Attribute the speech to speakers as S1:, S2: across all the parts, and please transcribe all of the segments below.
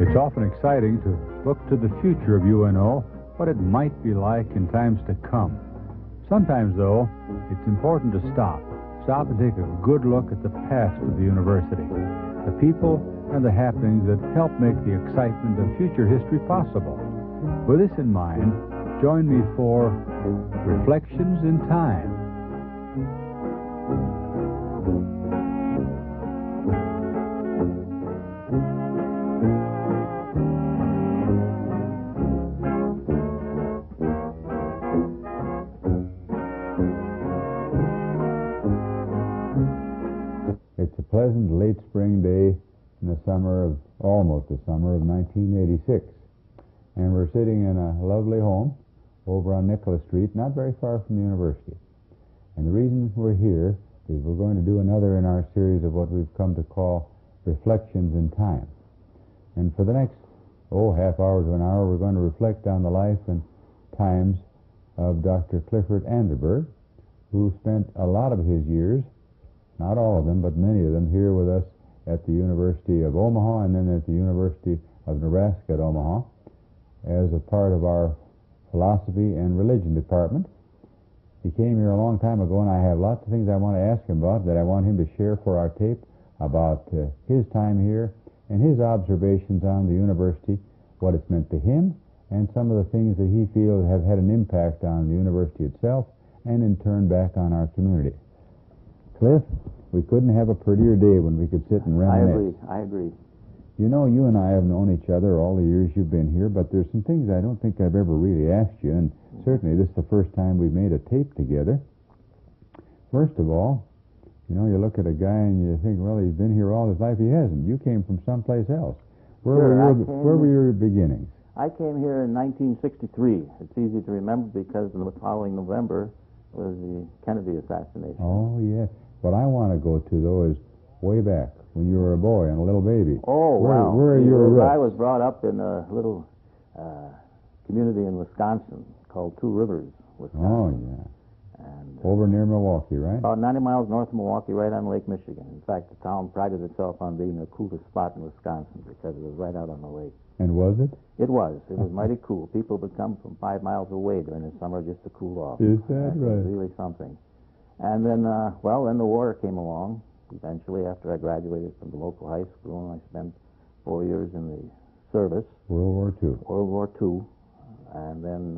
S1: It's often exciting to look to the future of UNO, what it might be like in times to come. Sometimes, though, it's important to stop and take a good look at the past of the university, the people and the happenings that help make the excitement of future history possible. With this in mind, join me for Reflections in Time.
S2: It's a pleasant late spring day in the summer of, almost the summer of 1986. And we're sitting in a lovely home over on Nicholas Street, not very far from the university. And the reason we're here is we're going to do another in our series of what we've come to call Reflections in Time. And for the next, half hour to an hour, we're going to reflect on the life and times of Dr. Clifford Anderberg, who spent a lot of his years, not all of them, but many of them, here with us at the University of Omaha and then at the University of Nebraska at Omaha as a part of our philosophy and religion department. He came here a long time ago, and I have lots of things I want to ask him about that I want him to share for our tape about his time here and his observations on the university, what it's meant to him, and some of the things that he feels have had an impact on the university itself and in turn back on our community. Cliff, we couldn't have a prettier day when we could sit and reminisce.
S3: I agree.
S2: You know, you and I have known each other all the years you've been here, but there's some things I don't think I've ever really asked you, and certainly this is the first time we've made a tape together. First of all, you know, you look at a guy and you think, well, he's been here all his life. He hasn't. You came from someplace else. Where were your beginnings?
S3: I came here in 1963. It's easy to remember because the following November was the Kennedy assassination.
S2: Oh, yeah. What I want to go to, though, is way back when you were a boy and a little baby.
S3: Oh, wow.
S2: Where are your roots?
S3: I was brought up in a little community in Wisconsin called Two Rivers, Wisconsin.
S2: Oh, yeah.
S3: And,
S2: over near Milwaukee, right?
S3: About 90 miles north of Milwaukee, right on Lake Michigan. In fact, the town prided itself on being the coolest spot in Wisconsin because it was right out on the lake.
S2: And was it?
S3: It was. It was mighty cool. People would come from 5 miles away during the summer just to cool off.
S2: Is that right?
S3: It was really something. And then, then the war came along. Eventually, after I graduated from the local high school, I spent 4 years in the service.
S2: World War II.
S3: World War II. And then...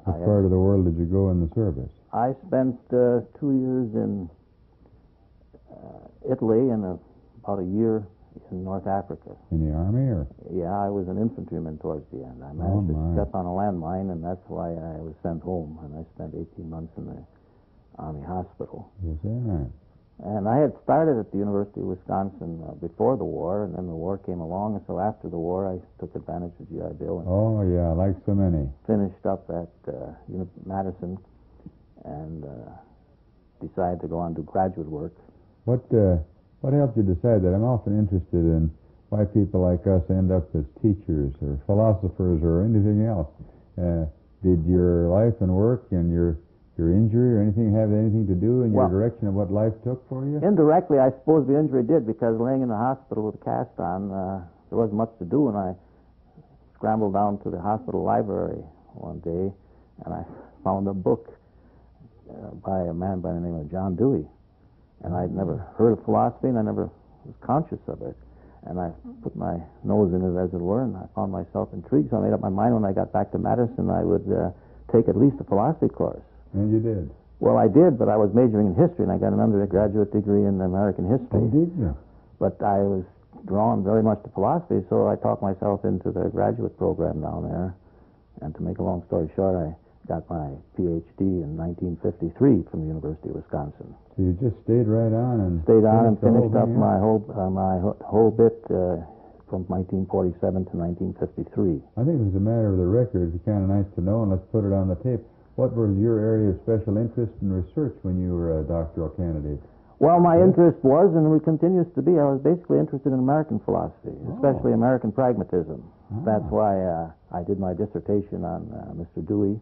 S2: what part of the world did you go in the service?
S3: I spent 2 years in Italy and about a year in North Africa.
S2: In the Army, or?
S3: Yeah, I was an infantryman towards the end. I managed to step on a landmine, and that's why I was sent home, and I spent 18 months in the Army hospital.
S2: Is that right?
S3: And I had started at the University of Wisconsin before the war, and then the war came along, and so after the war I took advantage of GI Bill. And
S2: oh, yeah, like so many.
S3: Finished up at Madison and decided to go on to graduate work.
S2: What helped you decide that? I'm often interested in why people like us end up as teachers or philosophers or anything else. Did your life and work and your injury or anything have anything to do in your direction of what life took for you?
S3: Indirectly, I suppose the injury did, because laying in the hospital with a cast on, there wasn't much to do, and I scrambled down to the hospital library one day, and I found a book by a man by the name of John Dewey. And I'd never heard of philosophy, and I never was conscious of it. And I put my nose in it, as it were, and I found myself intrigued, so I made up my mind when I got back to Madison I would take at least a philosophy course.
S2: And you did?
S3: Well, I did, but I was majoring in history, and I got an undergraduate degree in American history.
S2: Oh, did you?
S3: But I was drawn very much to philosophy, so I talked myself into the graduate program down there. And to make a long story short, I got my Ph.D. in 1953 from the University of Wisconsin.
S2: So you just stayed right on and
S3: finished up my whole bit from 1947 to 1953.
S2: I think it was a matter of the record. It's kind of nice to know, and let's put it on the tape. What was your area of special interest in research when you were a doctoral candidate?
S3: Well, my interest was, and it continues to be, I was basically interested in American philosophy, especially American pragmatism. That's why I did my dissertation on Mr. Dewey,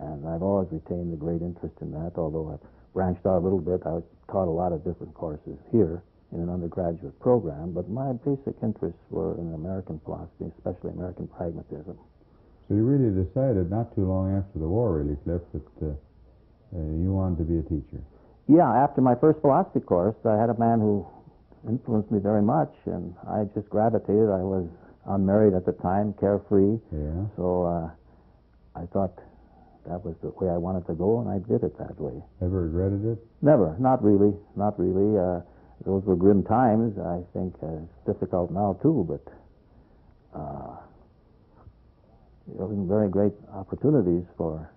S3: and I've always retained a great interest in that, although I've branched out a little bit. I taught a lot of different courses here, in an undergraduate program, but my basic interests were in American philosophy, especially American pragmatism.
S2: So you really decided not too long after the war, really, Cliff, that you wanted to be a teacher.
S3: Yeah, after my first philosophy course, I had a man who influenced me very much, and I just gravitated. I was unmarried at the time, carefree,
S2: Yeah.
S3: so I thought that was the way I wanted to go, and I did it that way.
S2: Ever regretted it?
S3: Never, not really, not really. Those were grim times. I think it's difficult now, too, but there wasn't very great opportunities for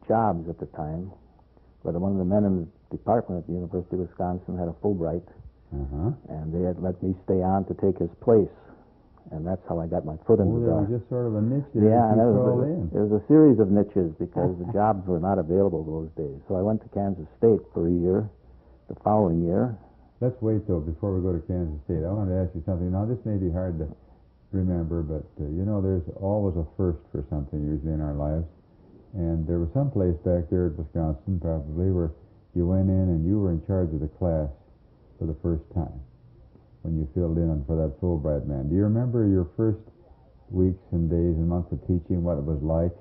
S3: jobs at the time. But one of the men in the department at the University of Wisconsin had a Fulbright, and they had let me stay on to take his place. And that's how I got my foot in the
S2: there
S3: door.
S2: was just sort of a niche there
S3: Yeah, and
S2: that you crawled in.
S3: there was a series of niches because the jobs were not available those days. So I went to Kansas State for a year. The following year,
S2: Let's wait, though, before we go to Kansas State. I want to ask you something. Now, this may be hard to remember, but, you know, there's always a first for something usually in our lives. And there was some place back there at Wisconsin, probably, where you went in and you were in charge of the class for the first time when you filled in for that Fulbright man. Do you remember your first weeks and days and months of teaching, what it was like?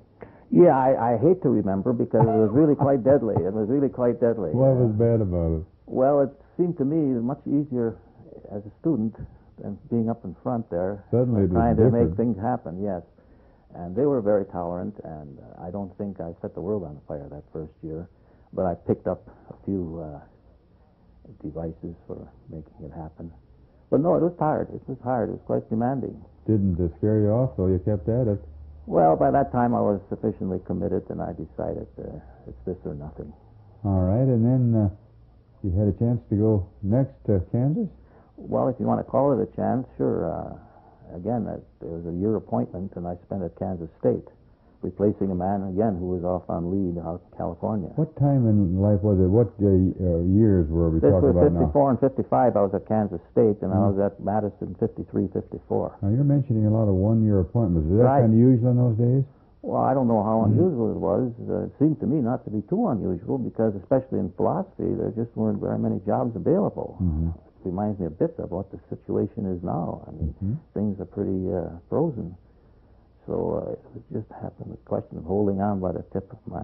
S3: yeah, I hate to remember because it was really quite deadly. It was really quite deadly.
S2: What was bad about it?
S3: Well, it seemed to me much easier as a student than being up in front there.
S2: Suddenly it was
S3: trying to
S2: different.
S3: make things happen, yes. And they were very tolerant, and I don't think I set the world on fire that first year, but I picked up a few devices for making it happen. But no, it was hard. It was hard. It was quite demanding.
S2: Didn't scare you off, though? You kept at it.
S3: Well, by that time I was sufficiently committed, and I decided it's this or nothing.
S2: All right, and then you had a chance to go next to Kansas?
S3: Well, if you want to call it a chance, sure. Again, there was a year appointment, and I spent at Kansas State, replacing a man, again, who was off on leave out in California.
S2: What time in life was it? What years were we
S3: This
S2: talking
S3: was
S2: about
S3: 54
S2: now?
S3: and 55. I was at Kansas State, and I was at Madison 53, 54.
S2: Now, you're mentioning a lot of one-year appointments. Is that
S3: Right.
S2: unusual in those days?
S3: Well, I don't know how unusual it was. It seemed to me not to be too unusual because, especially in philosophy, there just weren't very many jobs available. It reminds me a bit of what the situation is now. I mean, things are pretty frozen. So it just happened, a question of holding on by the tip of my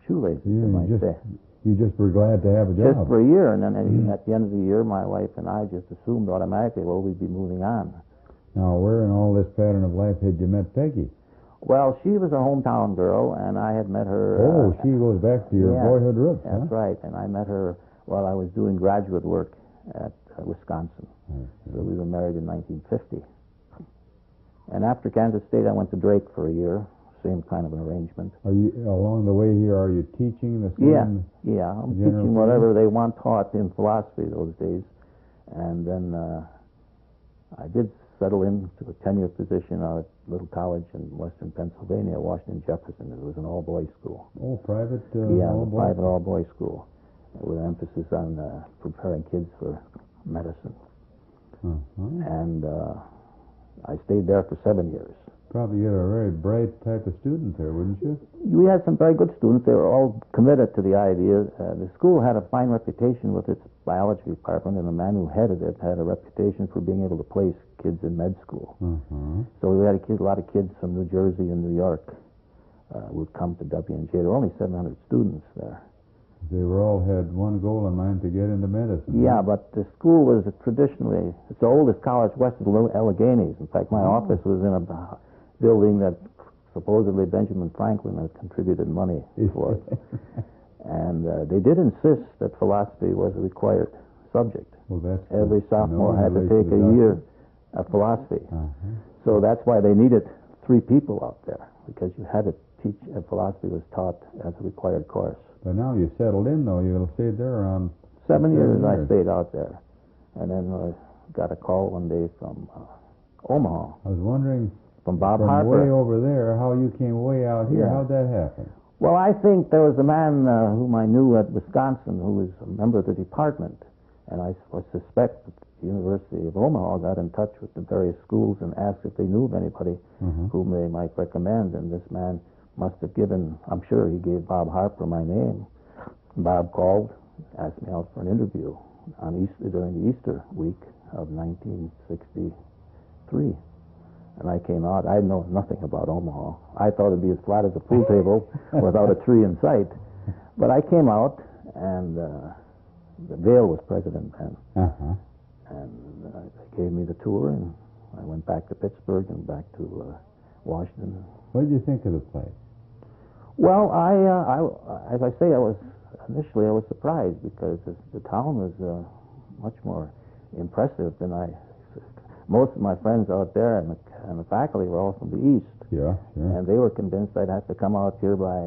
S3: shoelaces, you might say.
S2: You just were glad to have a job.
S3: Just for a year, and then at the end of the year, my wife and I just assumed automatically, well, we'd be moving on.
S2: Now, where in all this pattern of life had you met Peggy?
S3: Well, she was a hometown girl, and I had met her...
S2: Oh, she goes back to your boyhood roots, huh?
S3: That's right, and I met her while I was doing graduate work at Wisconsin. So we were married in 1950. And after Kansas State, I went to Drake for a year, same kind of an arrangement.
S2: Are you, along the way here, are you teaching the same?
S3: Yeah, I'm
S2: general
S3: teaching whatever they want taught in philosophy those days. And then I did settle into a tenure position at a little college in western Pennsylvania, Washington Jefferson. It was an all-boys school.
S2: Oh, private
S3: all-boys? Private all-boys school with an emphasis on preparing kids for medicine. And I stayed there for 7 years.
S2: Probably you had a very bright type of student there, wouldn't you?
S3: We had some very good students. They were all committed to the idea. The school had a fine reputation with its biology department, and the man who headed it had a reputation for being able to place kids in med school. So we had a lot of kids from New Jersey and New York would come to W&J. There were only 700 students there.
S2: They were all had one goal in mind to get into medicine.
S3: Yeah, but the school was traditionally, it's the oldest college west of the Alleghenies. In fact, my office was in a building that supposedly Benjamin Franklin had contributed money towards. And they did insist that philosophy was a required subject.
S2: Well, that's
S3: every sophomore had to take a year of philosophy. So that's why they needed 3 people out there, because you had to teach, philosophy was taught as a required course.
S2: But now you settled in, though. You stayed there around
S3: 7 years. I stayed out there. And then I got a call one day from Omaha.
S2: I was wondering,
S3: from Bob
S2: from
S3: Harper.
S2: way over there, how you came way out here.
S3: Yeah.
S2: How'd that happen?
S3: Well, I think there was a man whom I knew at Wisconsin who was a member of the department, and I suspect that the University of Omaha got in touch with the various schools and asked if they knew of anybody whom they might recommend, and this man must have given, I'm sure he gave Bob Harper my name. Bob called, asked me out for an interview, during the Easter week of 1963. And I came out. I know nothing about Omaha. I thought it'd be as flat as a pool table without a tree in sight. But I came out, and Vail was president then. And they gave me the tour, and I went back to Pittsburgh and back to Washington.
S2: What did you think of the place?
S3: Well, as I say, initially I was surprised because the town was much more impressive than most of my friends out there and the faculty were all from the East.
S2: Yeah, sure.
S3: And they were convinced I'd have to come out here by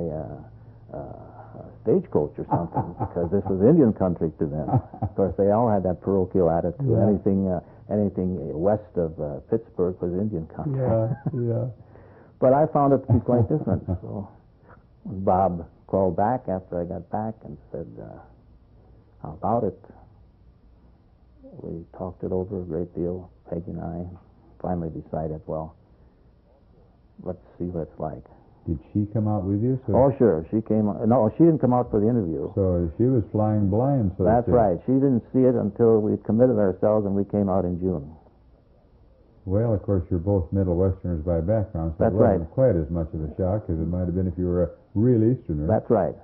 S3: stagecoach or something because this was Indian country to them. Of course, they all had that parochial attitude. Yeah. Anything west of Pittsburgh was Indian country.
S2: Yeah.
S3: But I found it to be quite different. So Bob called back after I got back and said, how about it? We talked it over a great deal, Peggy and I, finally decided, well, let's see what it's like.
S2: Did she come out with you?
S3: Oh, sure. She came. No, she didn't come out for the interview.
S2: So she was flying blind, so
S3: that's right. She didn't see it until we committed ourselves, and we came out in June.
S2: Well, of course, you're both Middle Westerners by background, so
S3: that's
S2: it wasn't
S3: right.
S2: quite as much of a shock as it might have been if you were a real Easterner.
S3: That's right.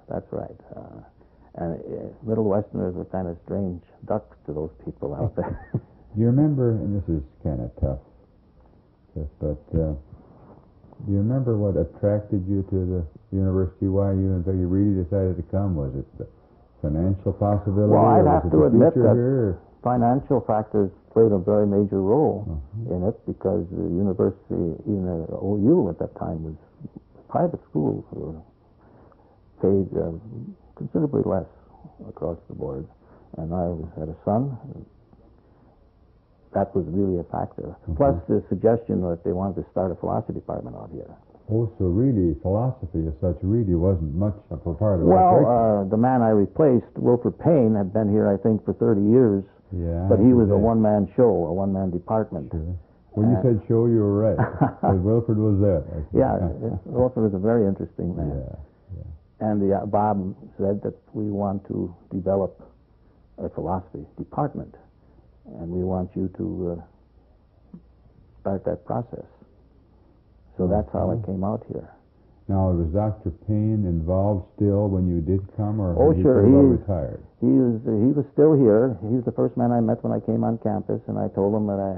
S3: And Middle Westerners were kind of strange ducks to those people out there.
S2: Do you remember, and this is kind of tough, but do you remember what attracted you to the university? Why you and Peggy really decided to come? Was it the financial possibility?
S3: Well, I'd have to admit that
S2: here?
S3: Financial factors played a very major role in it because the university, even OU at that time, was private schools were paid considerably less across the board. And I had a son. That was really a factor. Plus the suggestion that they wanted to start a philosophy department out here.
S2: Oh, so really philosophy as such really wasn't much of a part of it.
S3: Well, the man I replaced, Wilford Payne, had been here, I think, for 30 years.
S2: Yeah.
S3: But he was a one-man show, a one-man department.
S2: Sure. When you said show, you were right. Because Wilford was there.
S3: Yeah, Wilford was a very interesting man.
S2: Yeah.
S3: And Bob said that we want to develop a philosophy department, and we want you to start that process. So that's how I came out here.
S2: Now, was Dr. Payne involved still when you did come, or
S3: oh,
S2: had
S3: sure.
S2: he retired?
S3: He was still here. He was the first man I met when I came on campus, and I told him that I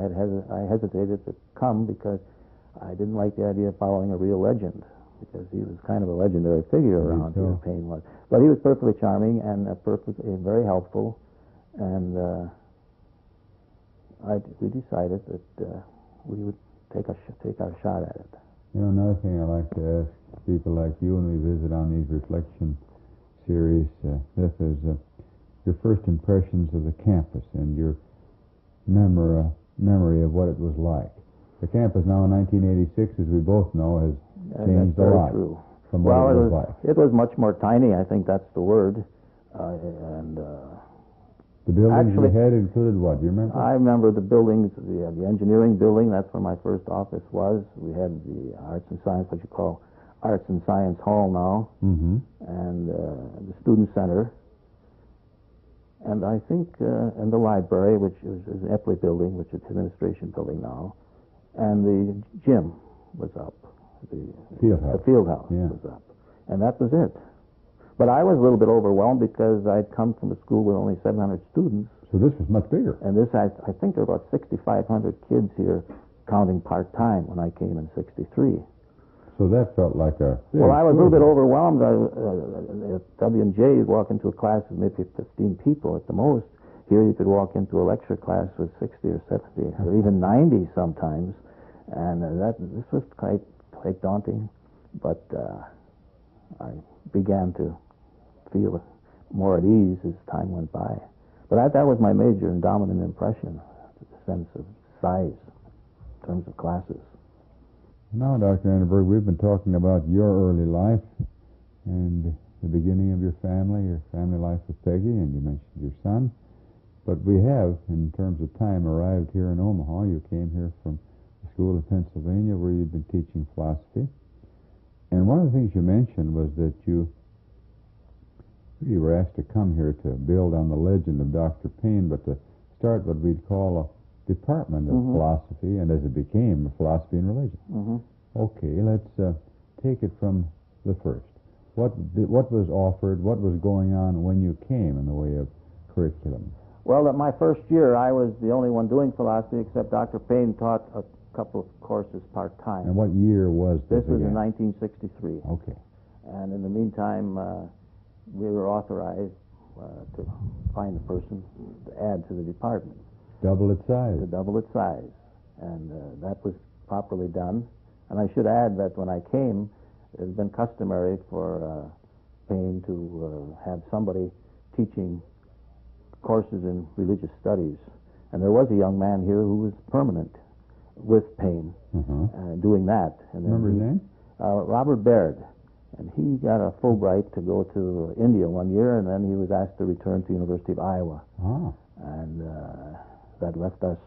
S3: hesitated to come because I didn't like the idea of following a real legend, because he was kind of a legendary figure around here, Payne was. But he was perfectly charming and very helpful, and we decided that we would take our shot at it.
S2: You know, another thing I like to ask people like you when we visit on these reflection series, this is your first impressions of the campus and your memory of what it was like. The campus now in 1986, as we both know, has changed a lot from what it was like.
S3: It was much more tiny, I think that's the word.
S2: The buildings we had included what? Do you remember?
S3: I remember the buildings, the engineering building, that's where my first office was. We had the arts and science, what you call Arts and Science Hall now, and the Student Center. And I think, and the library, which is an Epley building, which is administration building now. And the gym was up. The field house was up. And that was it. But I was a little bit overwhelmed because I'd come from a school with only 700 students.
S2: So this was much bigger.
S3: And this, I think there were about 6,500 kids here, counting part-time when I came in 63.
S2: So that felt like a...
S3: Well, I was a little bit overwhelmed. At W&J, you'd walk into a class with maybe 15 people at the most. Here you could walk into a lecture class with 60 or 70 or even 90 sometimes. And this was quite daunting. But I began to feel more at ease as time went by. But that was my major and dominant impression, the sense of size in terms of classes.
S2: Now, Dr. Anderberg, we've been talking about your early life and the beginning of your family life with Peggy, and you mentioned your son. But we have, in terms of time, arrived here in Omaha. You came here from the School of Pennsylvania, where you'd been teaching philosophy. And one of the things you mentioned was that you We were asked to come here to build on the legend of Dr. Payne, but to start what we'd call a department of philosophy, and as it became, philosophy and religion. Okay, let's take it from the first. What was offered, what was going on when you came in the way of curriculum?
S3: Well, at my first year, I was the only one doing philosophy, except Dr. Payne taught a couple of courses part-time.
S2: And what year was this?
S3: This was
S2: again?
S3: in 1963.
S2: Okay.
S3: And in the meantime, we were authorized to find a person to add to the department.
S2: Double its size.
S3: To double its size. And that was properly done. And I should add that when I came, it has been customary for Payne to have somebody teaching courses in religious studies. And there was a young man here who was permanent with Payne doing that. And
S2: remember his name?
S3: Robert Baird. And he got a Fulbright to go to India one year, and then he was asked to return to the University of Iowa. And that left us.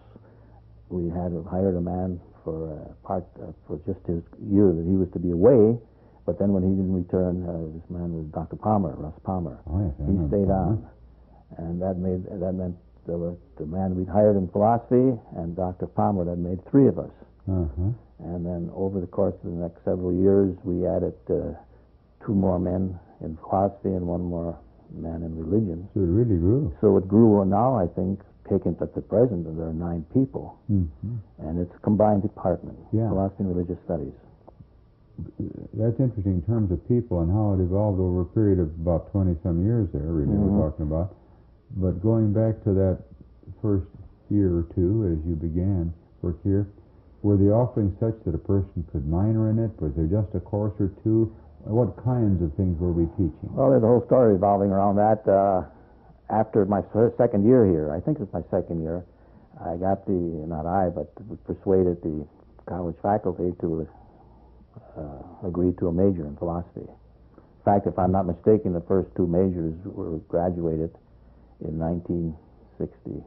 S3: We had hired a man for just his year that he was to be away. But then when he didn't return, this man was Dr. Palmer, Russ Palmer. He stayed on. And that meant the man we'd hired in philosophy and Dr. Palmer, that made three of us. And then over the course of the next several years, we added two more men in philosophy and one more man in religion.
S2: So it really grew.
S3: So it grew, and now I think, taken at the present, there are 9 people. And it's a combined department, philosophy and religious studies.
S2: That's interesting in terms of people and how it evolved over a period of about 20-some years there, really, we're talking about. But going back to that first year or two as you began work here, were the offerings such that a person could minor in it? Was there just a course or two? What kinds of things were we teaching?
S3: Well, there's a whole story revolving around that. After my second year here, I think it was my second year, I got persuaded the college faculty to agree to a major in philosophy. In fact, if I'm not mistaken, the first 2 majors were graduated in 1966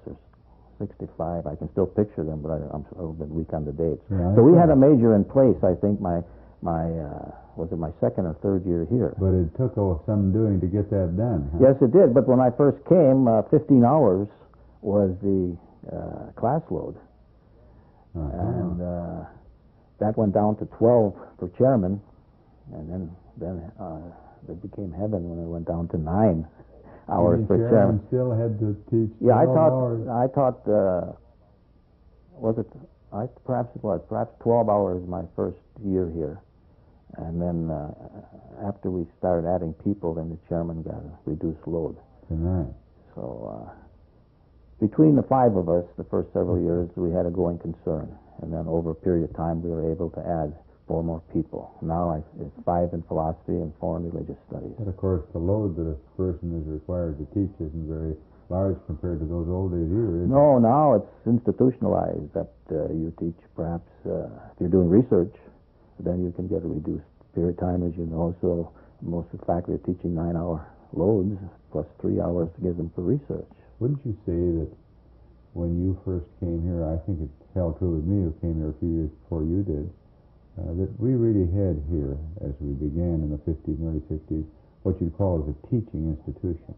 S3: or 65. I can still picture them, but I'm a little bit weak on the dates. So we had a major in place, I think, was it my second or third year here.
S2: But it took some doing to get that done, huh?
S3: Yes, it did. But when I first came, 15 hours was the class load. And that went down to 12 for chairman, and then it became heaven when it went down to 9 hours for chairman.
S2: Still had to teach.
S3: Yeah, I taught. Perhaps 12 hours my first year here, and then after we started adding people, then the chairman got a reduced load. So between the 5 of us, the first several years, we had a going concern, and then over a period of time, we were able to add 4 more people. Now it's 5 in philosophy and 4 in religious studies.
S2: But of course, the load that a person is required to teach isn't very large compared to those old days either, is it?
S3: No, now it's institutionalized that you teach perhaps, if you're doing research, then you can get a reduced period of time, as you know. So most of the faculty are teaching 9-hour loads plus 3 hours to give them for research.
S2: Wouldn't you say that when you first came here, I think it held true with me who came here a few years before you did, that we really had here, as we began in the 50s and early 60s, what you'd call as a teaching institution,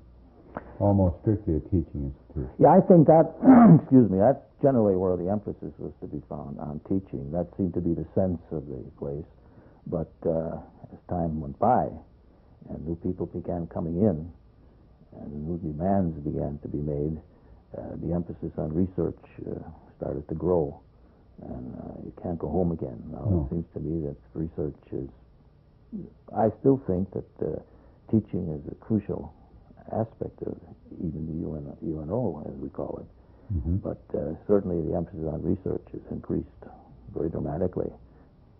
S2: almost strictly a teaching institution.
S3: Yeah, I think that, that's generally where the emphasis was to be found, on teaching. That seemed to be the sense of the place. But as time went by and new people began coming in and new demands began to be made, the emphasis on research started to grow. And you can't go home again. Now it seems to me that research is... I still think that teaching is a crucial aspect of even the UNO, as we call it. But certainly the emphasis on research has increased very dramatically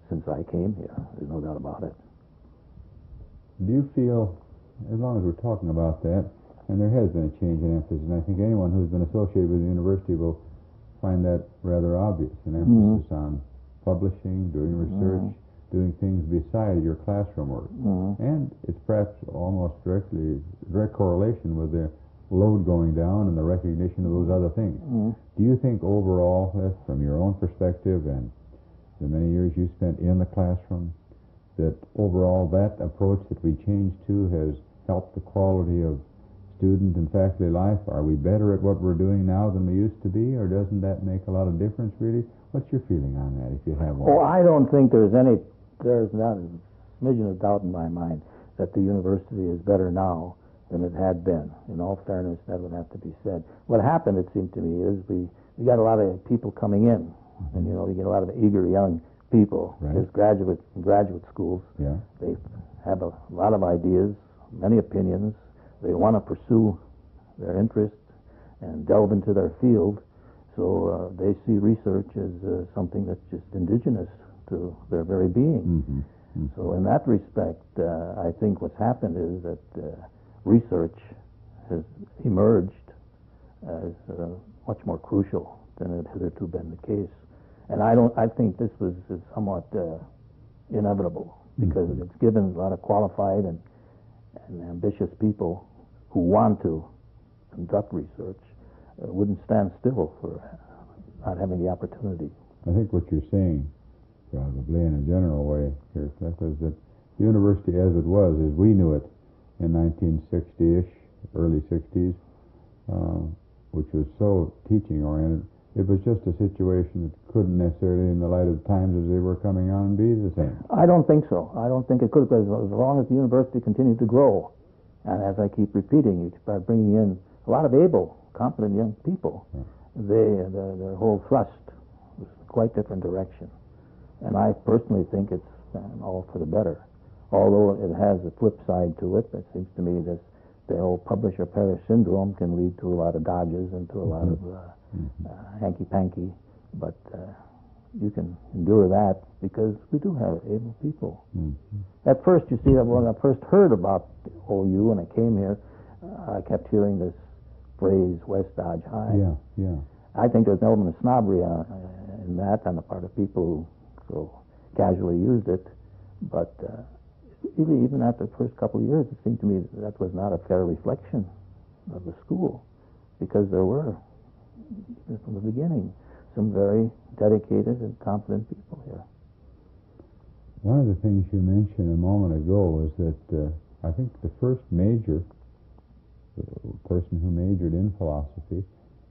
S3: since I came here. There's no doubt about it.
S2: Do you feel, as long as we're talking about that, and there has been a change in emphasis, and I think anyone who's been associated with the university will find that rather obvious, an emphasis on publishing, doing research, doing things beside your classroom work. And it's perhaps almost direct correlation with the load going down and the recognition of those other things. Do you think overall, from your own perspective and the many years you spent in the classroom, that overall that approach that we changed to has help the quality of student and faculty life? Are we better at what we're doing now than we used to be, or doesn't that make a lot of difference, really? What's your feeling on that, if you have one?
S3: Oh, I don't think there's not a smidgen of doubt in my mind that the university is better now than it had been. In all fairness, that would have to be said. What happened, it seemed to me, is we got a lot of people coming in, and you get a lot of eager young people.
S2: Right.
S3: There's graduate schools.
S2: Yeah.
S3: They have a lot of ideas, many opinions. They want to pursue their interests and delve into their field. So they see research as something that's just indigenous to their very being.
S2: Mm-hmm. Mm-hmm.
S3: So in that respect, I think what's happened is that research has emerged as much more crucial than it had hitherto been the case. And I think this was somewhat inevitable, because
S2: Mm-hmm.
S3: it's given a lot of qualified and ambitious people who want to conduct research wouldn't stand still for not having the opportunity.
S2: I think what you're saying, probably in a general way here, Cliff, is that the university as it was, as we knew it in 1960-ish, early 60s, which was so teaching-oriented, it was just a situation that couldn't necessarily, in the light of the times as they were coming on, be the same.
S3: I don't think so. I don't think it could, because as long as the university continued to grow, and as I keep repeating, you start bringing in a lot of able, competent young people, their whole thrust was quite different direction. And I personally think it's all for the better. Although it has a flip side to it, it seems to me that the whole publisher perish syndrome can lead to a lot of dodges and to a lot of hanky-panky. But you can endure that because we do have able people.
S2: Mm-hmm.
S3: At first, you see, when I first heard about OU and I came here, I kept hearing this phrase, West Dodge High.
S2: Yeah, yeah.
S3: I think there's an element of snobbery in that on the part of people who so casually used it. But even after the first couple of years, it seemed to me that was not a fair reflection of the school, because there were, even from the beginning, some very dedicated and competent people here.
S2: One of the things you mentioned a moment ago is that I think the first person who majored in philosophy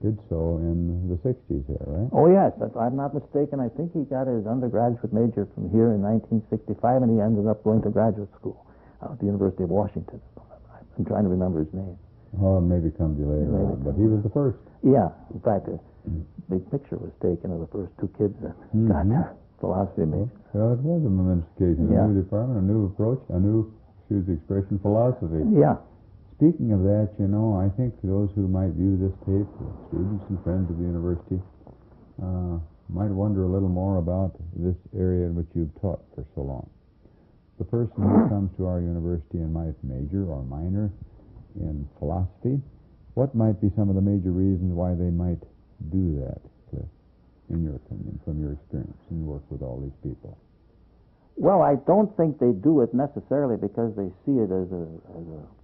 S2: did so in the 60s there, right?
S3: Oh, yes. If I'm not mistaken, I think he got his undergraduate major from here in 1965, and he ended up going to graduate school at the University of Washington. I'm trying to remember his name.
S2: Oh, it maybe comes you later on, but he was the first.
S3: Yeah. In fact, a big picture was taken of the first two kids that got their philosophy major.
S2: Well, it was a momentous occasion. A new department, a new approach, a new, excuse the expression, philosophy.
S3: Yeah.
S2: Speaking of that, I think those who might view this tape, students and friends of the university, might wonder a little more about this area in which you've taught for so long. The person who comes to our university and might major or minor in philosophy, what might be some of the major reasons why they might do that, Cliff, in your opinion, from your experience and work with all these people?
S3: Well, I don't think they do it necessarily because they see it as a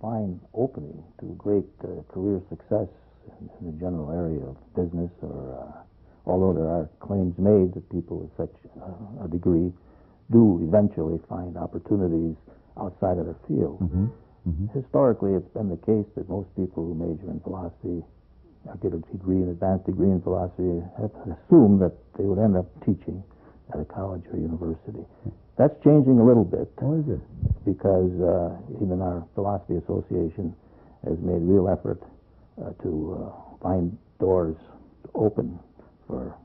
S3: fine opening to great career success in the general area of business, or although there are claims made that people with such a degree do eventually find opportunities outside of their field.
S2: Mm-hmm. Mm-hmm.
S3: Historically, it's been the case that most people who major in philosophy or get a degree, an advanced degree in philosophy, have assumed that they would end up teaching at a college or university. That's changing a little bit.
S2: Oh, is it?
S3: Because even our Philosophy Association has made real effort to find doors open for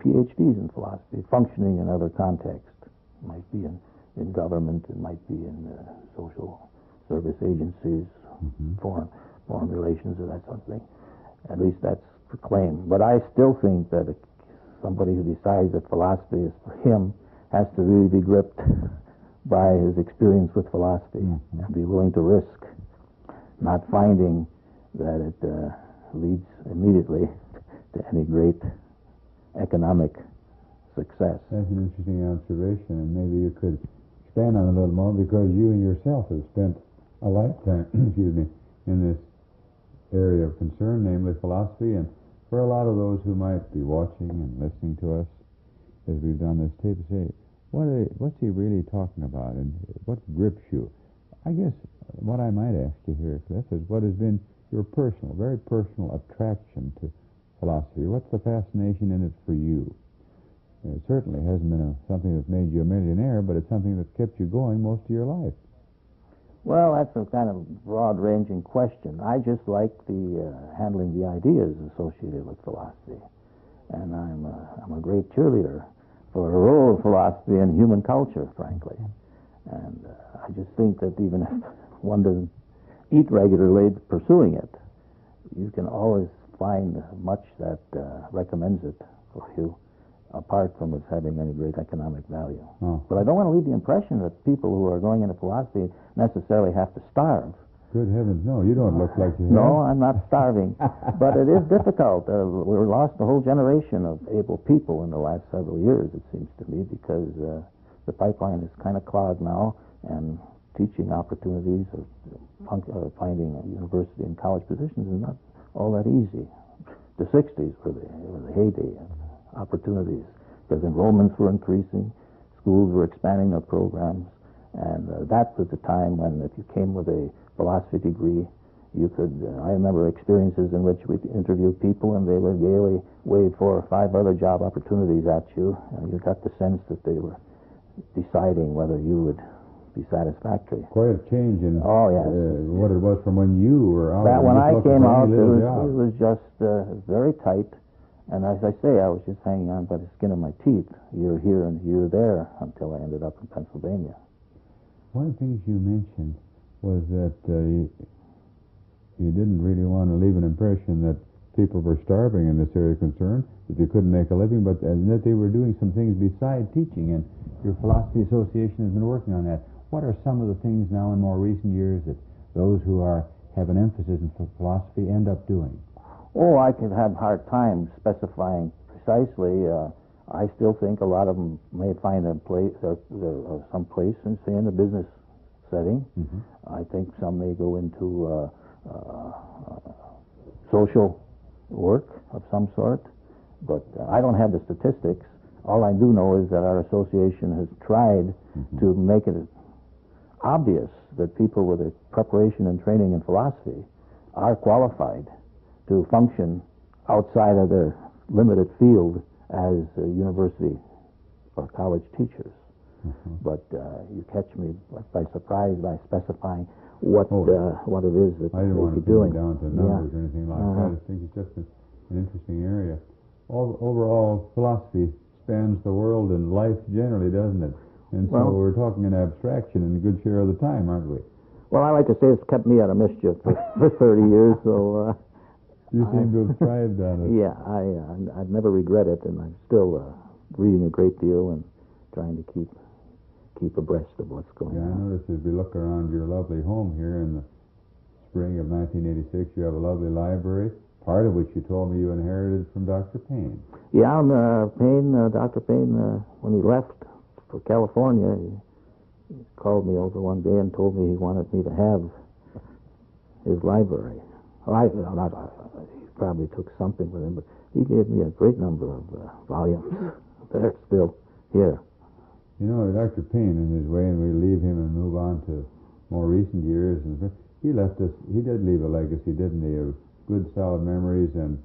S3: PhDs in philosophy, functioning in other contexts. It might be in government, it might be in social service agencies, foreign relations, or that sort of thing. At least that's proclaimed. But I still think that somebody who decides that philosophy is for him has to really be gripped by his experience with philosophy and be willing to risk not finding that it leads immediately to any great economic success.
S2: That's an interesting observation, and maybe you could expand on it a little more, because you and yourself have spent a lifetime, in this area of concern, namely philosophy. And for a lot of those who might be watching and listening to us as we've done this tape, say, what's he really talking about, and what grips you? I guess what I might ask you here, Cliff, is what has been your personal, very personal attraction to philosophy? What's the fascination in it for you? It certainly hasn't been something that's made you a millionaire, but it's something that's kept you going most of your life.
S3: Well, that's a kind of broad-ranging question. I just like the handling the ideas associated with philosophy, and I'm a great cheerleader for the role of philosophy in human culture, frankly. And I just think that even if one doesn't eat regularly, pursuing it, you can always find much that recommends it for you, apart from its having any great economic value.
S2: Oh.
S3: But I don't want to leave the impression that people who are going into philosophy necessarily have to starve.
S2: Good heavens, no, you don't look like you have.
S3: No, I'm not starving. But it is difficult. We've lost a whole generation of able people in the last several years, it seems to me, because the pipeline is kind of clogged now, and teaching opportunities or finding a university and college positions is not all that easy. The 60s were the heyday of opportunities, because enrollments were increasing, schools were expanding their programs, and that was the time when if you came with a philosophy degree, you could, I remember experiences in which we interviewed people and they would gaily wave 4 or 5 other job opportunities at you, and you got the sense that they were deciding whether you would be satisfactory.
S2: Quite a change in
S3: yes.
S2: What it was from when you were out.
S3: That when I came out, it
S2: job.
S3: was just very tight. And as I say, I was just hanging on by the skin of my teeth, year here and year there, until I ended up in Pennsylvania.
S2: One of the things you mentioned was that you didn't really want to leave an impression that people were starving in this area of concern, that they couldn't make a living, but and that they were doing some things beside teaching, and your Philosophy Association has been working on that. What are some of the things now in more recent years that those who have an emphasis in philosophy end up doing?
S3: Oh, I could have hard time specifying precisely. I still think a lot of them may find a place, some place, in, say, in the business setting.
S2: Mm-hmm.
S3: I think some may go into social work of some sort, but I don't have the statistics. All I do know is that our association has tried to make it obvious that people with a preparation and training in philosophy are qualified to function outside of their limited field as university or college teachers. But you catch me by surprise by specifying what it is that
S2: I didn't want to
S3: doing.
S2: pin it down to numbers or anything like that. I think it's just an interesting area. Overall, philosophy spans the world and life generally, doesn't it? And so we're talking in abstraction and a good share of the time, aren't we?
S3: Well, I like to say it's kept me out of mischief for 30 years, so...
S2: you seem to have thrived on it.
S3: Yeah, I've never regretted it, and I'm still reading a great deal and trying to keep abreast of what's going on.
S2: I noticed as we look around your lovely home here in the spring of 1986, you have a lovely library, part of which you told me you inherited from Dr. Payne.
S3: Yeah, Dr. Payne, when he left for California, he called me over one day and told me he wanted me to have his library. He probably took something with him, but he gave me a great number of volumes. They're still here.
S2: You know, Dr. Payne, in his way, and we leave him and move on to more recent years, and he did leave a legacy, didn't he, of good, solid memories and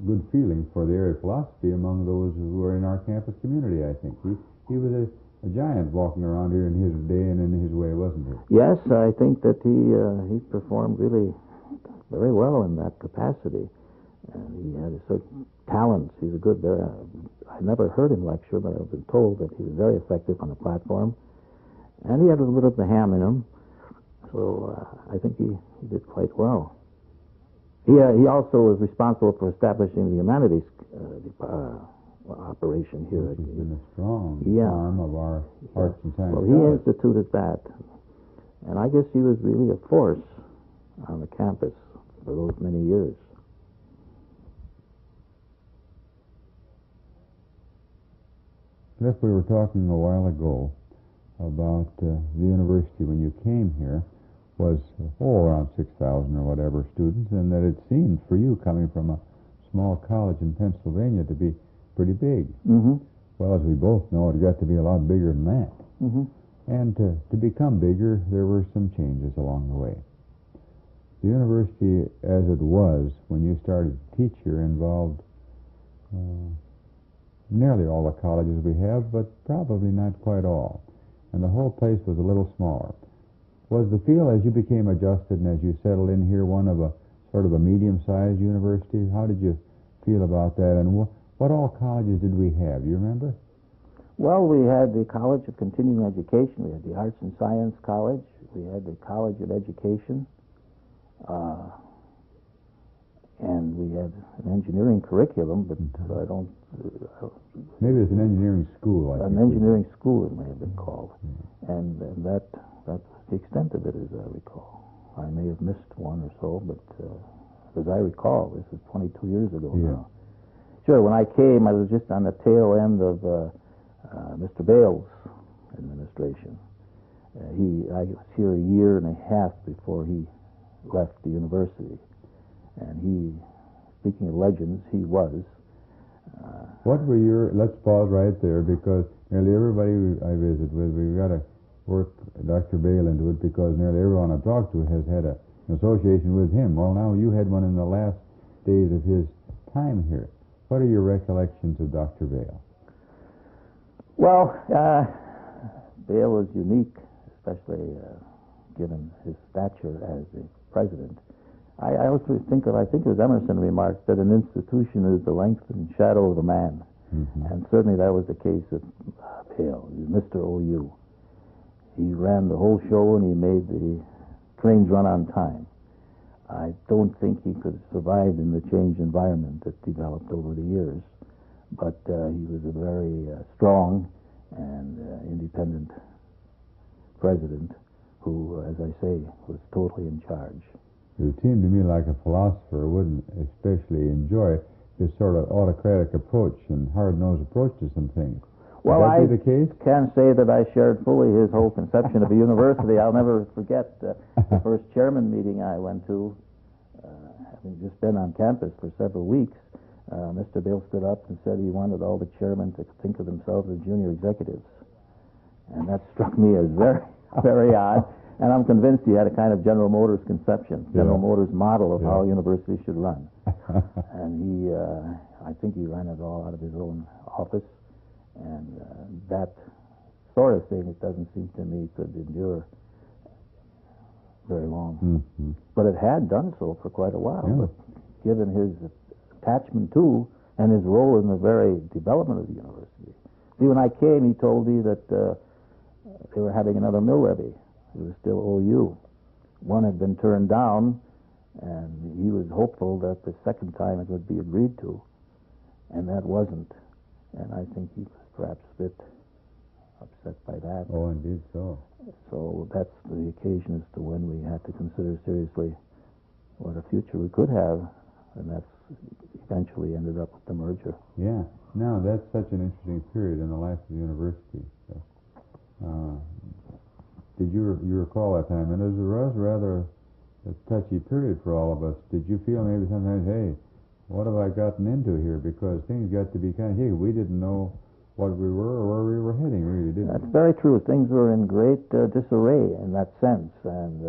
S2: good feeling for the area of philosophy among those who are in our campus community, I think. He was a giant walking around here in his day and in his way, wasn't he?
S3: Yes, I think that he performed really very well in that capacity. And he had a certain talent. He's a good... I never heard him lecture, but I've been told that he was very effective on the platform. And he had a little bit of the ham in him. So I think he did quite well. He also was responsible for establishing the humanities operation here.
S2: Which has been a strong
S3: Yeah.
S2: arm of our arts and science.
S3: Well, he instituted that. And I guess he was really a force on the campus for those many years.
S2: Cliff, we were talking a while ago about the university when you came here was around 6,000 or whatever students, and that it seemed for you coming from a small college in Pennsylvania to be pretty big.
S3: Mm-hmm.
S2: Well, as we both know, it got to be a lot bigger than that.
S3: Mm-hmm.
S2: And to become bigger, there were some changes along the way. The university, as it was when you started to teach here, involved nearly all the colleges we have, but probably not quite all. And the whole place was a little smaller. Was the feel as you became adjusted and as you settled in here one of a sort of a medium-sized university? How did you feel about that? And what all colleges did we have? Do you remember?
S3: Well, we had the College of Continuing Education. We had the Arts and Science College. We had the College of Education. And we had an engineering curriculum, but I don't...
S2: Maybe it's an engineering school.
S3: An engineering school, it may have been called. And that's the extent of it, as I recall. I may have missed one or so, but as I recall, this is 22 years ago now. Sure, when I came, I was just on the tail end of Mr. Bale's administration. I was here a year and a half before he left the university. And he, speaking of legends, he was.
S2: What were let's pause right there, because nearly everybody I visit with, we've got to work Dr. Bale into it, because nearly everyone I've talked to has had an association with him. Well, now you had one in the last days of his time here. What are your recollections of Dr. Bale?
S3: Well, Bale was unique, especially given his stature as the president. I also think it was Emerson remarked that an institution is the length and shadow of the man. Mm-hmm. And certainly that was the case of Bale, Mr. OU. He ran the whole show and he made the trains run on time. I don't think he could have survived in the changed environment that developed over the years, but he was a very strong and independent president who, as I say, was totally in charge.
S2: It seemed to me like a philosopher wouldn't especially enjoy this sort of autocratic approach and hard-nosed approach to some things.
S3: Well,
S2: I
S3: can't say that I shared fully his whole conception of a university. I'll never forget the first chairman meeting I went to, having just been on campus for several weeks. Mr. Bale stood up and said he wanted all the chairmen to think of themselves as junior executives. And that struck me as very, very odd. And I'm convinced he had a kind of General Motors conception, General Motors model of how a university should run. And I think he ran it all out of his own office. And that sort of thing, it doesn't seem to me, could endure very long. Mm-hmm. But it had done so for quite a while. Yeah. But given his attachment to and his role in the very development of the university. See, when I came, he told me that they were having another mill levy. It was still OU. One had been turned down, and he was hopeful that the second time it would be agreed to, and that wasn't. And I think he was perhaps a bit upset by that.
S2: Oh, indeed so.
S3: So that's the occasion as to when we had to consider seriously what a future we could have, and that's eventually ended up with the merger.
S2: Yeah. Now, that's such an interesting period in the life of the university. Did you recall that time? And it was rather a touchy period for all of us. Did you feel maybe sometimes, hey, what have I gotten into here? Because things got to be kind of, hey, we didn't know what we were or where we were heading, really, didn't we?
S3: That's very true. Things were in great disarray in that sense. And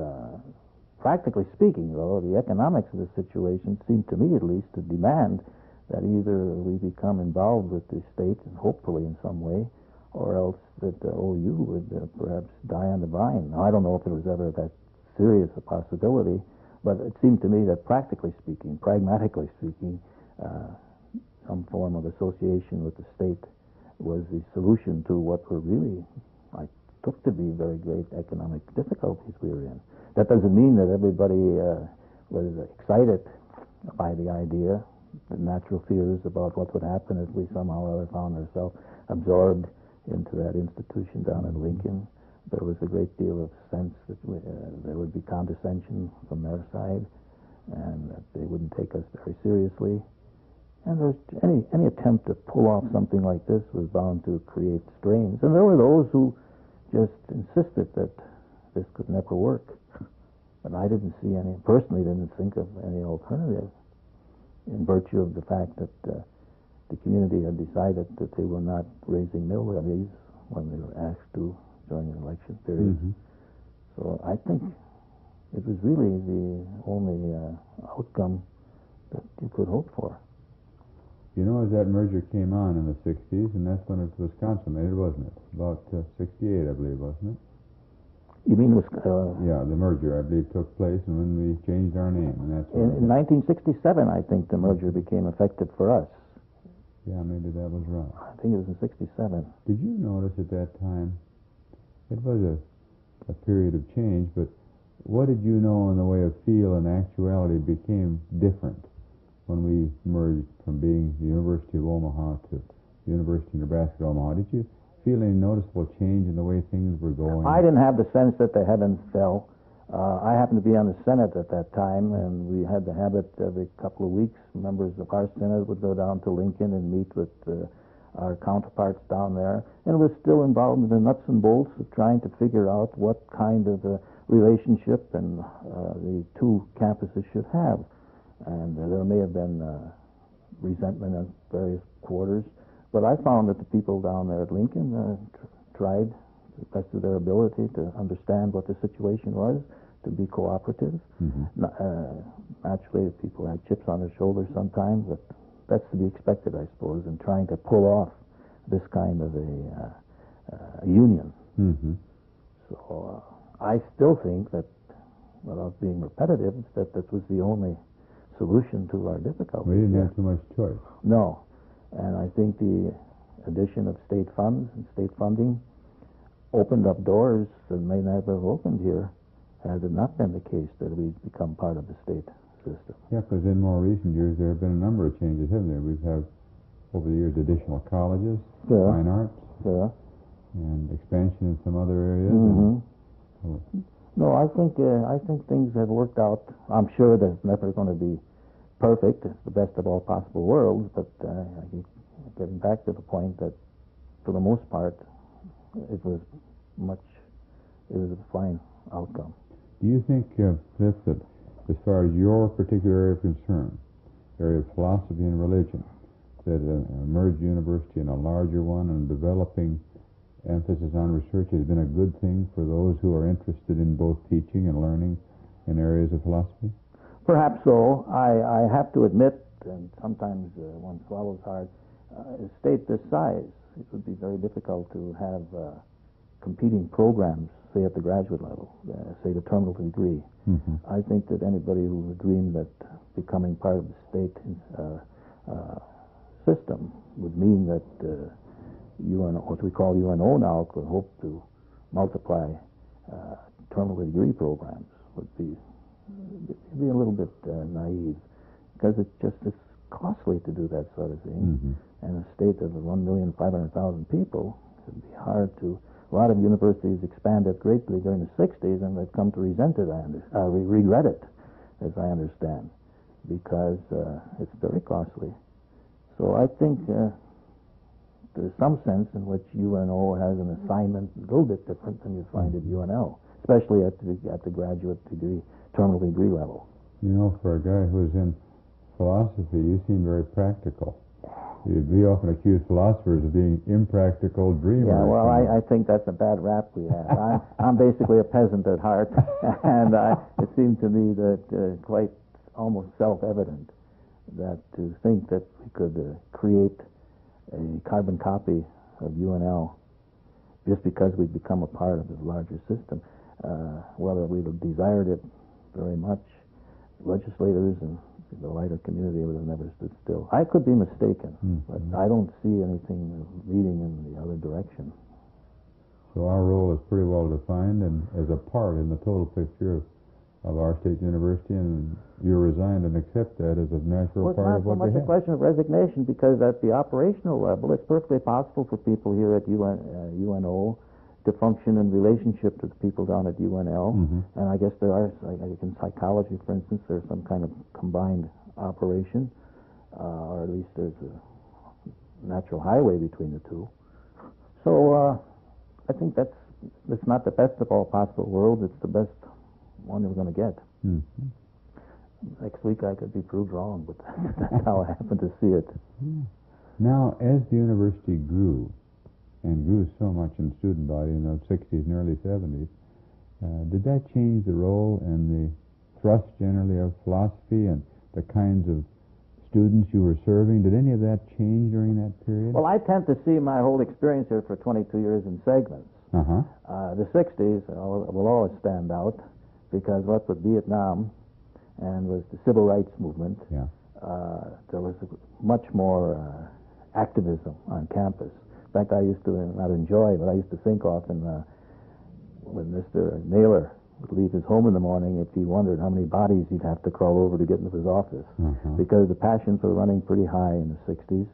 S3: practically speaking, though, the economics of the situation seemed to me, at least, to demand that either we become involved with the state, and hopefully in some way, or else that OU would perhaps die on the vine. Now, I don't know if it was ever that serious a possibility, but it seemed to me that practically speaking, pragmatically speaking, some form of association with the state was the solution to what were really, I took to be very great economic difficulties we were in. That doesn't mean that everybody was excited by the idea, the natural fears about what would happen if we somehow or other found ourselves absorbed into that institution down in Lincoln. There was a great deal of sense that there would be condescension from their side, and that they wouldn't take us very seriously. And there's any attempt to pull off something like this was bound to create strains. And there were those who just insisted that this could never work. But I personally didn't think of any alternative, in virtue of the fact that the community had decided that they were not raising mill levies when they were asked to during the election period. So I think it was really the only outcome that you could hope for.
S2: You know, as that merger came on in the 60s, and that's when it was consummated, wasn't it? About 68, I believe, wasn't it?
S3: You mean
S2: yeah, the merger, I believe, took place, and when we changed our name, and that's
S3: in 1967, I think the merger became effective for us.
S2: Yeah, maybe that was right.
S3: I think it was in 67.
S2: Did you notice at that time, it was a period of change, but what did you know in the way of feel and actuality became different when we merged from being the University of Omaha to the University of Nebraska at Omaha? Did you feel any noticeable change in the way things were going?
S3: I didn't have the sense that the heavens fell. I happened to be on the Senate at that time, and we had the habit every couple of weeks, members of our Senate would go down to Lincoln and meet with our counterparts down there, and was still involved in the nuts and bolts of trying to figure out what kind of relationship and the two campuses should have. And there may have been resentment in various quarters, but I found that the people down there at Lincoln tried to the best of their ability to understand what the situation was, to be cooperative. Naturally, people had chips on their shoulders sometimes, but that's to be expected, I suppose, in trying to pull off this kind of a union. So I still think that, without being repetitive, that this was the only solution to our difficulties.
S2: We didn't have too much choice.
S3: No. And I think the addition of state funds and state funding opened up doors that may never have opened here had it not been the case that we'd become part of the state system.
S2: Yeah, because in more recent years there have been a number of changes, haven't there? We've had, over the years, additional colleges, fine arts, and expansion in some other areas.
S3: No, I think things have worked out. I'm sure that it's never going to be perfect. It's the best of all possible worlds, but I keep getting back to the point that, for the most part, it was a fine outcome.
S2: Do you think, Cliff, that as far as your particular area of concern, area of philosophy and religion, that a merged university and a larger one and developing emphasis on research has been a good thing for those who are interested in both teaching and learning in areas of philosophy?
S3: Perhaps so. I have to admit, and sometimes one swallows hard, a state this size, it would be very difficult to have competing programs, say at the graduate level, say the terminal degree. I think that anybody who would dream that becoming part of the state system would mean that UNO, what we call UNO now, could hope to multiply terminal degree programs would be a little bit naive, because it's costly to do that sort of thing. And a state of 1,500,000 people, it would be hard to. A lot of universities expanded greatly during the 60s, and they've come to regret it, as I understand, because it's very costly. So I think there's some sense in which UNO has an assignment a little bit different than you find at UNL, especially at the graduate degree, terminal degree level.
S2: You know, for a guy who's in philosophy, you seem very practical. We often accuse philosophers of being impractical dreamers.
S3: Yeah, well, I think that's a bad rap we have. I'm basically a peasant at heart, and it seemed to me that quite almost self-evident that to think that we could create a carbon copy of UNL just because we'd become a part of this larger system, whether we desired it very much, legislators and the wider community would have never stood still. I could be mistaken, but I don't see anything leading in the other direction.
S2: So our role is pretty well defined and as a part in the total picture of our state university, and you're resigned and accept that as a natural part of what we have.
S3: It's not so much a question of resignation, because at the operational level, it's perfectly possible for people here at UNO to function in relationship to the people down at UNL. And I guess there are, like in psychology, for instance, there's some kind of combined operation, or at least there's a natural highway between the two. So I think it's not the best of all possible worlds, it's the best one we're going to get. Next week I could be proved wrong, but that's how I happen to see it.
S2: Now, as the university grew and grew so much in the student body in the 60s and early 70s. Did that change the role and the thrust generally of philosophy and the kinds of students you were serving? Did any of that change during that period?
S3: Well, I tend to see my whole experience here for 22 years in segments. The 60s will always stand out because what with Vietnam and with the civil rights movement, there was much more activism on campus. In fact, I used to not enjoy, but I used to think often when Mr. Naylor would leave his home in the morning, if he wondered how many bodies he'd have to crawl over to get into his office, because the passions were running pretty high in the 60s,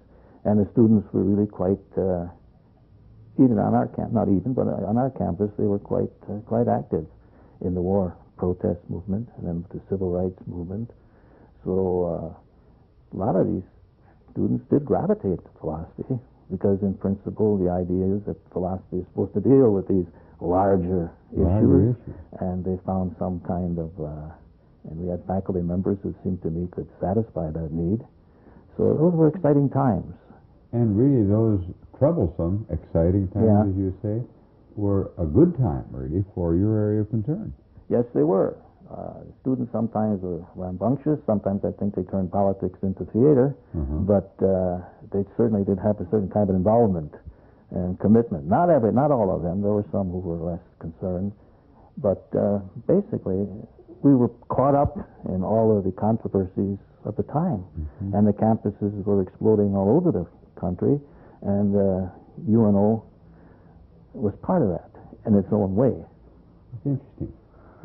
S3: and the students were really quite, even on our not even, but on our campus, they were quite active in the war protest movement and then the civil rights movement. So a lot of these students did gravitate to philosophy because, in principle, the idea is that philosophy is supposed to deal with these larger issues, and they found some kind of, and we had faculty members who seemed to me could satisfy that need. So those were exciting times. And
S2: really those troublesome, exciting times, as you say, were a good time, really, for your area of concern.
S3: Yes, they were. Students sometimes were rambunctious. Sometimes I think they turned politics into theater, but they certainly did have a certain kind of involvement and commitment. Not all of them. There were some who were less concerned, but basically we were caught up in all of the controversies of the time, and the campuses were exploding all over the country, and UNO was part of that in its own way.
S2: It's interesting.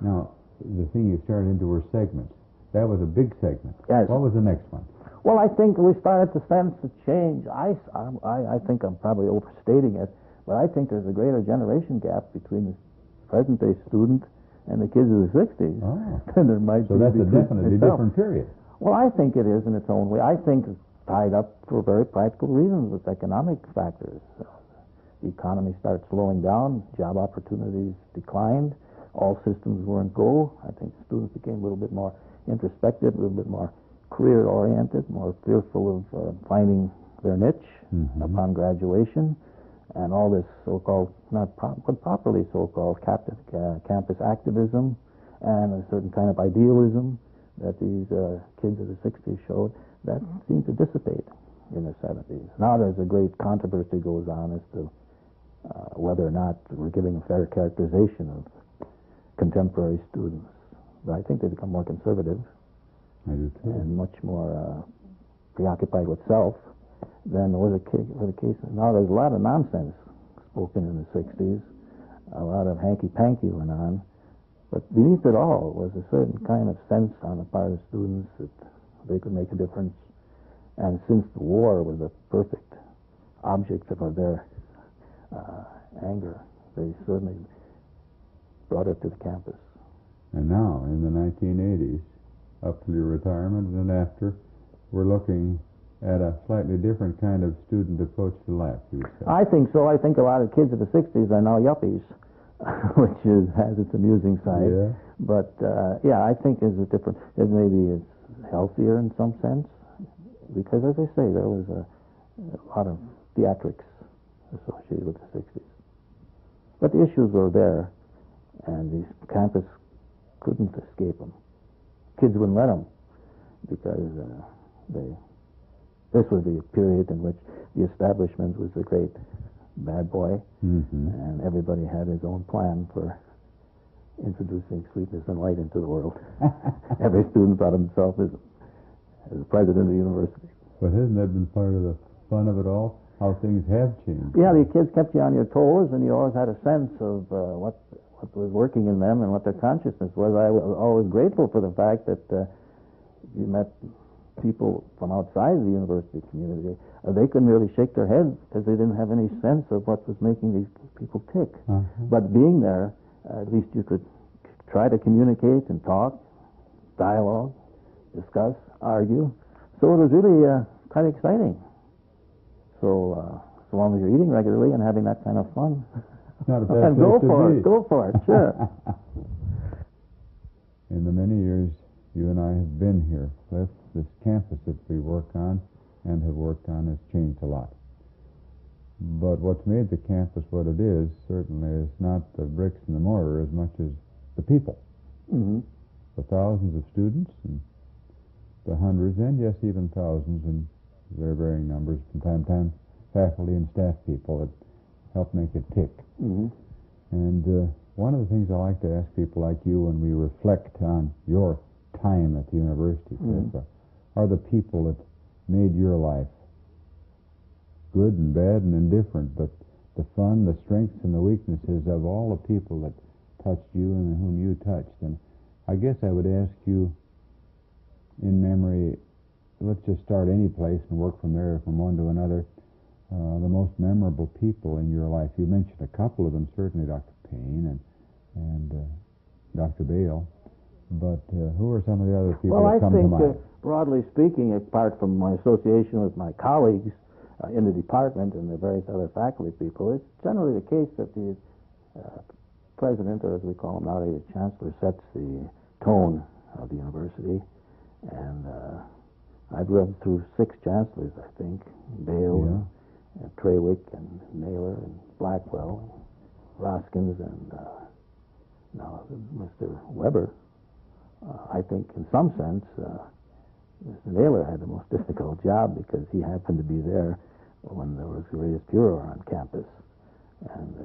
S2: Now, the thing you started into were segments. That was a big segment.
S3: Yes.
S2: What was the next one?
S3: Well, I think we started to sense the change. I think I'm probably overstating it, but I think there's a greater generation gap between the present-day student and the kids of the 60s than there might be.
S2: So that's a definitely different period.
S3: Well, I think it is in its own way. I think it's tied up for very practical reasons with economic factors. The economy started slowing down, job opportunities declined, all systems were in go. I think students became a little bit more introspective, a little bit more career-oriented, more fearful of finding their niche upon graduation, and all this so-called, but properly so-called campus activism and a certain kind of idealism that these kids of the 60s showed, that seemed to dissipate in the 70s. Now there's a great controversy goes on as to whether or not we're giving a fair characterization of contemporary students. But I think they become more conservative and much more preoccupied with self than was the case. Now there's a lot of nonsense spoken in the 60s. A lot of hanky-panky went on. But beneath it all was a certain kind of sense on the part of students that they could make a difference. And since the war was a perfect object of their anger, they certainly brought it to the campus.
S2: And now, in the 1980s, up to your retirement and after, we're looking at a slightly different kind of student approach to life, you would say. I
S3: think so. I think a lot of kids of the 60s are now yuppies, which has its amusing side.
S2: Yeah.
S3: But, I think there's a different, it maybe is healthier in some sense, because, as I say, there was a lot of theatrics associated with the 60s. But the issues were there, and the campus couldn't escape them. Kids wouldn't let them, because this was the period in which the establishment was the great bad boy, and everybody had his own plan for introducing sweetness and light into the world. Every student thought of himself as the president of the university.
S2: But hasn't that been part of the fun of it all? How things have changed.
S3: Yeah, the kids kept you on your toes, and you always had a sense of what was working in them and what their consciousness was. I was always grateful for the fact that you met people from outside the university community. They couldn't really shake their heads because they didn't have any sense of what was making these people tick. But being there, at least you could try to communicate and talk, dialogue, discuss, argue. So it was really kind of exciting. So long as you're eating regularly and having that kind of fun,
S2: not a bad place
S3: go
S2: to
S3: for
S2: be.
S3: it. Go for it. Sure.
S2: In the many years you and I have been here, Cliff, this campus that we work on and have worked on has changed a lot. But what's made the campus what it is certainly is not the bricks and the mortar as much as the people.
S3: Mm-hmm.
S2: The thousands of students and the hundreds and yes, even thousands in their varying numbers from time to time, faculty and staff people that help make it tick.
S3: Mm-hmm.
S2: And one of the things I like to ask people like you when we reflect on your time at the university,
S3: Mm-hmm.
S2: are the people that made your life good and bad and indifferent, but the fun, the strengths, and the weaknesses of all the people that touched you and whom you touched. And I guess I would ask you, in memory, let's just start any place and work from there, from one to another, the most memorable people in your life. You mentioned a couple of them, certainly Dr. Payne and Dr. Bale, but who are some of the other people
S3: Well,
S2: that come to
S3: I
S2: mind?
S3: think, broadly speaking, apart from my association with my colleagues in the department and the various other faculty people, it's generally the case that the president, or as we call him nowadays, the chancellor, sets the tone of the university. And I've read through 6 chancellors, I think, Bale, and Trawick, and Naylor, and Blackwell, and Roskins, and now Mr. Weber. I think, in some sense, Mr. Naylor had the most difficult job because he happened to be there when there was the greatest furor on campus. And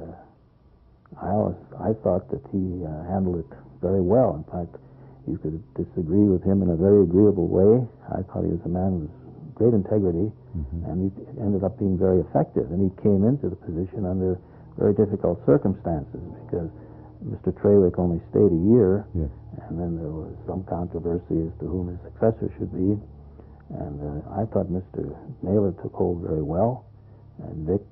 S3: I thought that he handled it very well. In fact, you could disagree with him in a very agreeable way. I thought he was a man with great integrity, and he ended up being very effective. And he came into the position under very difficult circumstances because Mr. Trawick only stayed a year, and then there was some controversy as to whom his successor should be. And I thought Mr. Naylor took hold very well, and Vic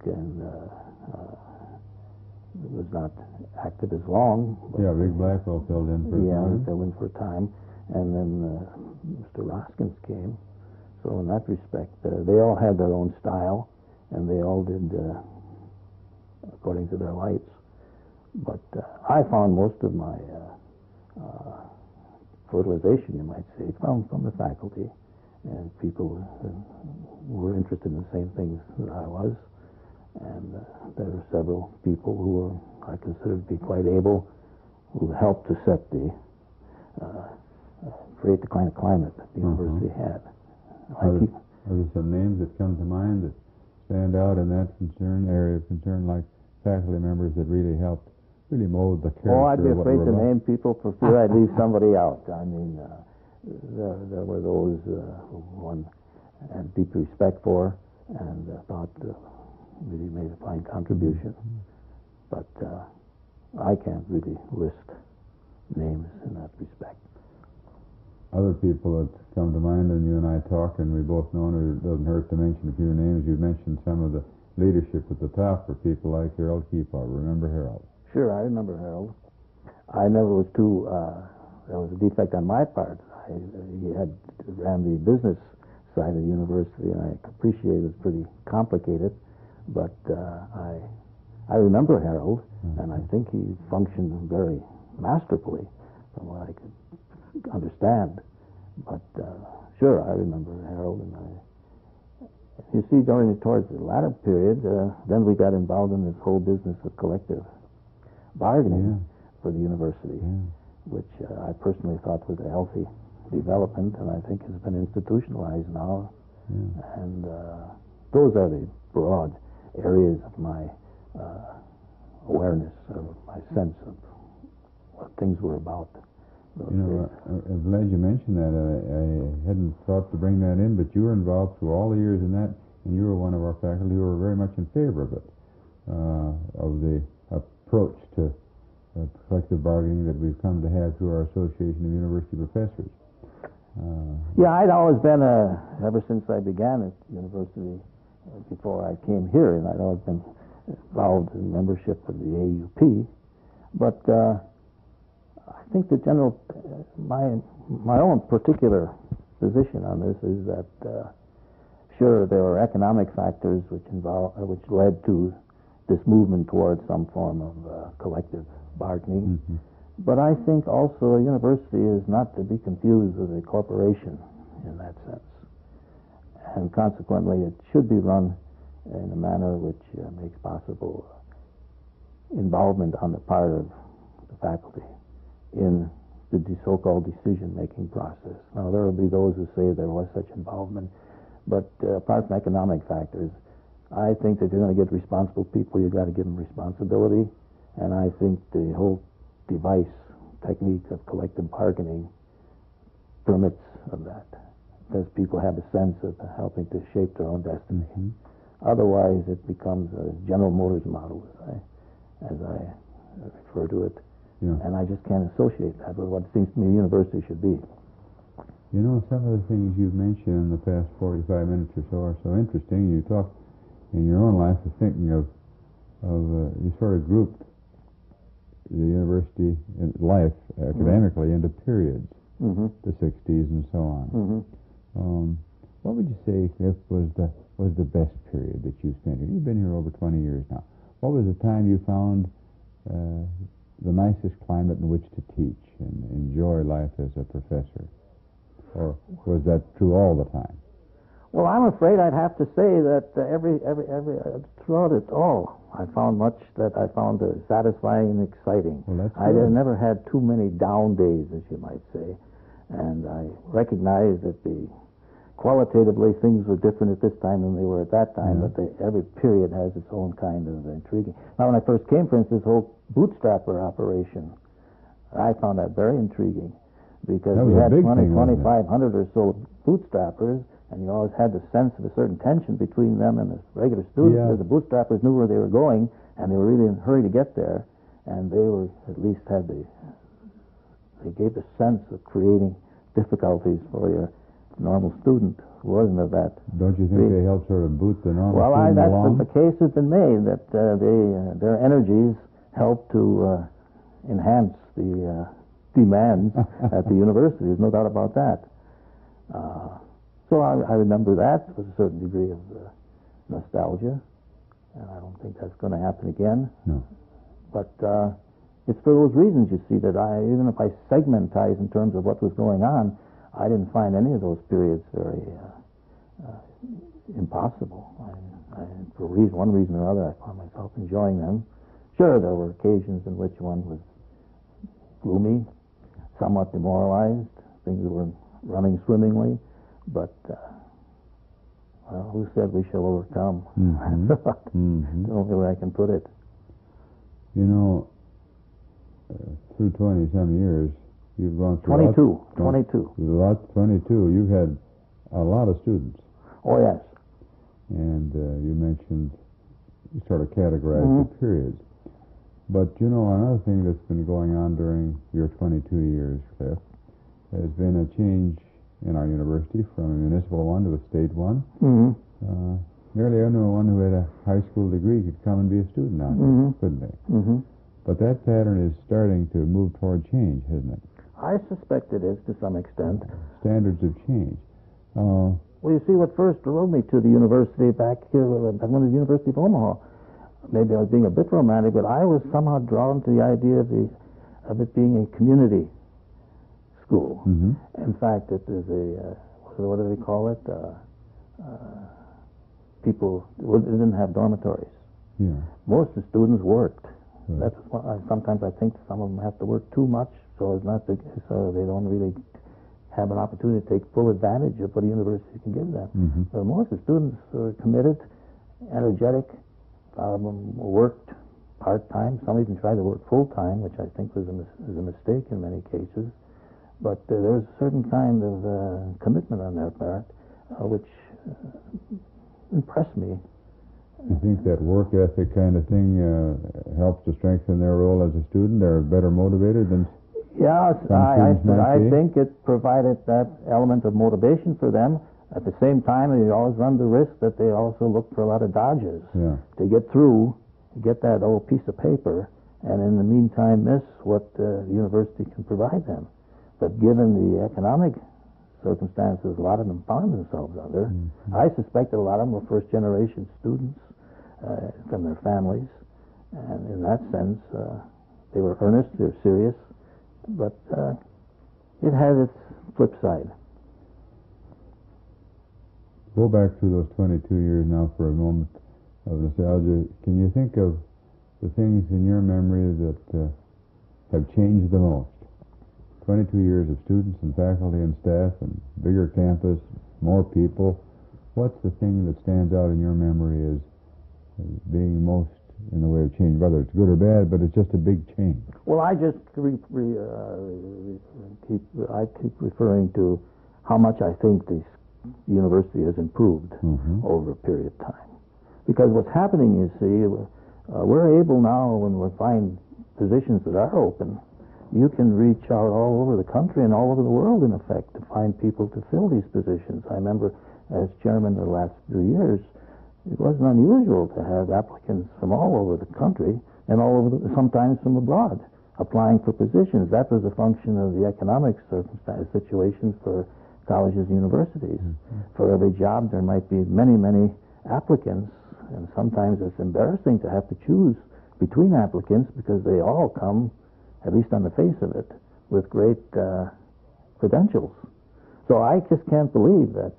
S3: was not active as long.
S2: Big Blackwell filled in for a time.
S3: Yeah, he filled in for a time. And then Mr. Roskins came. So in that respect, they all had their own style, and they all did according to their lights. But I found most of my fertilization, you might say, from the faculty, and people who were interested in the same things that I was. And there were several people who I considered to be quite able, who helped to set create the kind of climate that the university had.
S2: Are there some names that come to mind that stand out in that area of concern, like faculty members that really helped, really mold the character?
S3: Oh, I'd be
S2: of what
S3: afraid
S2: we're
S3: to
S2: about?
S3: name people for fear I'd leave somebody out. I mean, there were those who one had deep respect for and thought really made a fine contribution. But I can't really list names in that respect.
S2: Other people that come to mind when you and I talk, and we both know, and it doesn't hurt to mention a few names. You mentioned some of the leadership at the top for people like Harold Keepaw. Remember Harold?
S3: Sure, I remember Harold. I never was too, there was a defect on my part. He ran the business side of the university, and I appreciate it was pretty complicated, but I remember Harold, and I think he functioned very masterfully from what I could understand. But sure, I remember Harold, and you see, towards the latter period, then we got involved in this whole business of collective bargaining for the university, which I personally thought was a healthy development, and I think has been institutionalized now. And those are the broad areas of my awareness, of my sense of what things were about.
S2: I'm glad you mentioned that. I hadn't thought to bring that in, but you were involved through all the years in that, and you were one of our faculty who were very much in favor of it, of the approach to collective bargaining that we've come to have through our Association of University Professors.
S3: I'd always been, ever since I began at the university, before I came here, and I'd always been involved in membership of the AUP, but I think the general, my own particular position on this is that sure, there are economic factors which led to this movement towards some form of collective bargaining. But I think also a university is not to be confused with a corporation in that sense. And consequently, it should be run in a manner which makes possible involvement on the part of the faculty in the so-called decision-making process. Now, there will be those who say there was such involvement, but apart from economic factors, I think that if you're going to get responsible people, you've got to give them responsibility, and I think the whole device technique of collective bargaining permits of that, because people have a sense of helping to shape their own destiny.
S2: Mm-hmm.
S3: Otherwise, it becomes a General Motors model, as I refer to it.
S2: Yeah.
S3: And I just can't associate that with what it seems to me a university should be.
S2: You know, some of the things you've mentioned in the past 45 minutes or so are so interesting. You talk in your own life of thinking of you sort of grouped the university life academically into periods, the 60s and so on. What would you say, Cliff, was the best period that you spent here? You've been here over 20 years now. What was the time you found the nicest climate in which to teach and enjoy life as a professor? Or was that true all the time?
S3: Well, I'm afraid I'd have to say that every throughout it all, I found much that I found satisfying and exciting.
S2: Well, that's
S3: I
S2: good.
S3: never had too many down days, as you might say, and I recognize that qualitatively things were different at this time than they were at that time, but every period has its own kind of intriguing. Now, when I first came, for instance, this whole bootstrapper operation, I found that very intriguing, because we had 2,500 or so bootstrappers, and you always had the sense of a certain tension between them and the regular students, because the bootstrappers knew where they were going, and they were really in a hurry to get there, and they were at least they gave the sense of creating difficulties for your normal student who wasn't of that.
S2: Don't you think they helped sort of boot the normal student
S3: that's
S2: along?
S3: the case has been made, that their energies help to enhance the demands at the university. There's no doubt about that. So I remember that with a certain degree of nostalgia, and I don't think that's going to happen again.
S2: No.
S3: But it's for those reasons, you see, that even if I segmentize in terms of what was going on, I didn't find any of those periods very impossible. For one reason or other, I found myself enjoying them. Sure, there were occasions in which one was gloomy, somewhat demoralized, things weren't running swimmingly, but who said we shall overcome? That's the only way I can put it.
S2: You know, through 20-some years, you've gone through
S3: 22.
S2: 22. You've had a lot of students.
S3: Oh, yes.
S2: And you mentioned, you sort of categorized the periods. But, you know, another thing that's been going on during your 22 years, Cliff, has been a change in our university from a municipal one to a state one. Nearly anyone who had a high school degree could come and be a student now, couldn't they? But that pattern is starting to move toward change, hasn't it?
S3: I suspect it is to some extent.
S2: Standards have changed.
S3: Well, you see, what first drove me to the university back here, I went to the University of Omaha. Maybe I was being a bit romantic, but I was somehow drawn to the idea of it being a community school. In fact, it is what do they call it? People didn't have dormitories.
S2: Yeah.
S3: Most of the students worked.
S2: Right.
S3: That's what sometimes I think some of them have to work too much, so they don't really have an opportunity to take full advantage of what a university can give them. So most of the students were committed, energetic. A lot of them worked part-time. Some even tried to work full-time, which I think was a mistake in many cases. But there was a certain kind of commitment on their part, which impressed me.
S2: You think that work ethic kind of thing helps to strengthen their role as a student? They're better motivated than
S3: I think it provided that element of motivation for them. At the same time, you always run the risk that they also look for a lot of dodges to get through, to get that old piece of paper, and in the meantime miss what the university can provide them. But given the economic circumstances a lot of them found themselves under, I suspect that a lot of them were first-generation students from their families, and in that sense, they were earnest, they were serious, but it had its flip side.
S2: Go back through those 22 years now for a moment. of nostalgia. Can you think of the things in your memory that have changed the most? 22 years of students and faculty and staff and bigger campus, more people. What's the thing that stands out in your memory as being most in the way of change, whether it's good or bad, but it's just a big change?
S3: Well, I just keep referring to how much I think the university has improved over a period of time. Because what's happening, you see, we're able now, when we find positions that are open, you can reach out all over the country and all over the world, in effect, to find people to fill these positions. I remember, as chairman the last few years, it wasn't unusual to have applicants from all over the country and all over sometimes from abroad applying for positions. That was a function of the economic situation for colleges and universities. For every job, there might be many, many applicants, and sometimes it's embarrassing to have to choose between applicants because they all come, at least on the face of it, with great credentials. So I just can't believe that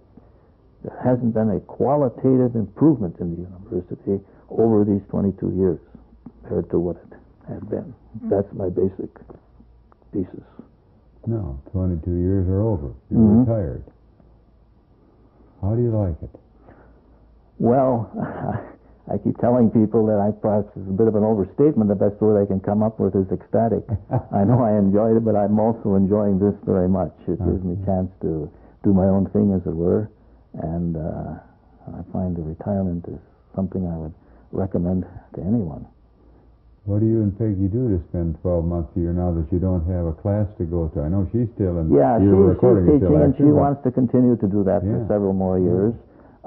S3: there hasn't been a qualitative improvement in the university over these 22 years compared to what it had been. That's my basic thesis.
S2: No, 22 years are over. You're retired. How do you like it?
S3: Well, I keep telling people that perhaps it's a bit of an overstatement. The best word I can come up with is ecstatic. I know I enjoyed it, but I'm also enjoying this very much. It gives me a chance to do my own thing, as it were, and I find the retirement is something I would recommend to anyone.
S2: What do you and Peggy do to spend 12 months a year now that you don't have a class to go to? I know she's still in.
S3: Yeah, she's teaching, and she wants to continue to do that for several more years.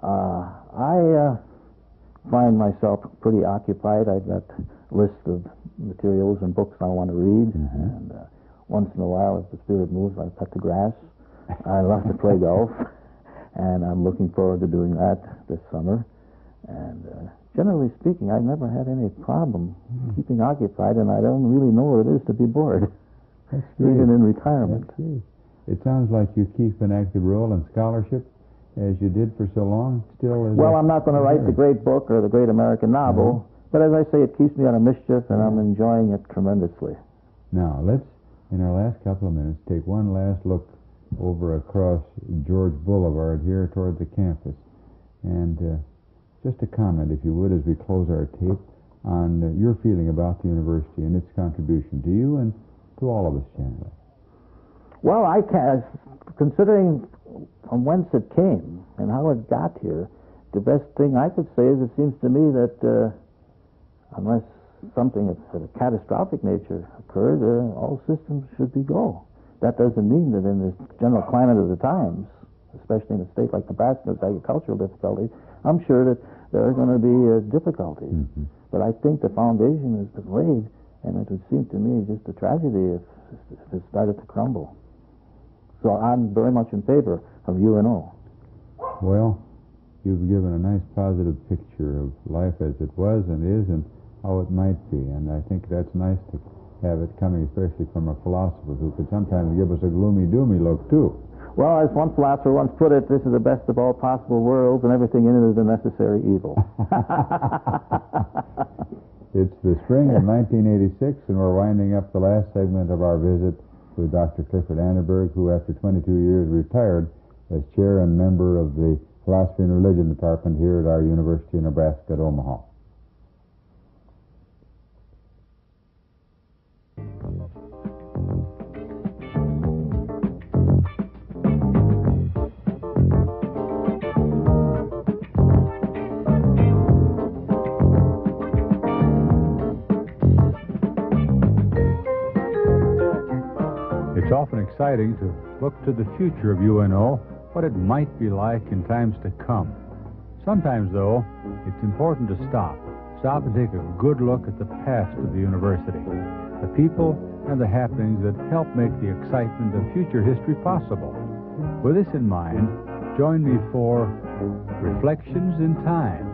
S3: I find myself pretty occupied. I've got a list of materials and books I want to read, and once in a while, if the spirit moves, I cut the grass. I love to play golf, and I'm looking forward to doing that this summer. And generally speaking, I've never had any problem keeping occupied, and I don't really know what it is to be bored, even in retirement.
S2: It sounds like you keep an active role in scholarship, as you did for so long. Still,
S3: well, I'm not going to write the great book or the great American novel, but as I say, it keeps me out of mischief, and I'm enjoying it tremendously.
S2: Now, let's, in our last couple of minutes, take one last look over across George Boulevard here toward the campus, and just a comment, if you would, as we close our tape, on your feeling about the university and its contribution to you and to all of us generally. Well,
S3: considering from whence it came and how it got here, the best thing I could say is it seems to me that unless something of a catastrophic nature occurred, all systems should be go. That doesn't mean that in the general climate of the times, especially in a state like Nebraska with agricultural difficulties, I'm sure that there are going to be difficulties. But I think the foundation has been laid, and it would seem to me just a tragedy if it started to crumble. So I'm very much in favor of UNO.
S2: Well, you've given a nice positive picture of life as it was and is and how it might be, and I think that's nice to have it coming especially from a philosopher who could sometimes give us a gloomy, doomy look, too.
S3: Well, as one philosopher once put it, this is the best of all possible worlds, and everything in it is a necessary evil.
S2: It's the spring of 1986, and we're winding up the last segment of our visit with Dr. Clifford Anderberg, who after 22 years retired as chair and member of the Philosophy and Religion Department here at our University of Nebraska at Omaha.
S1: It's often exciting to look to the future of UNO, what it might be like in times to come. Sometimes, though, it's important to stop and take a good look at the past of the university, the people and the happenings that help make the excitement of future history possible. With this in mind, join me for Reflections in Time.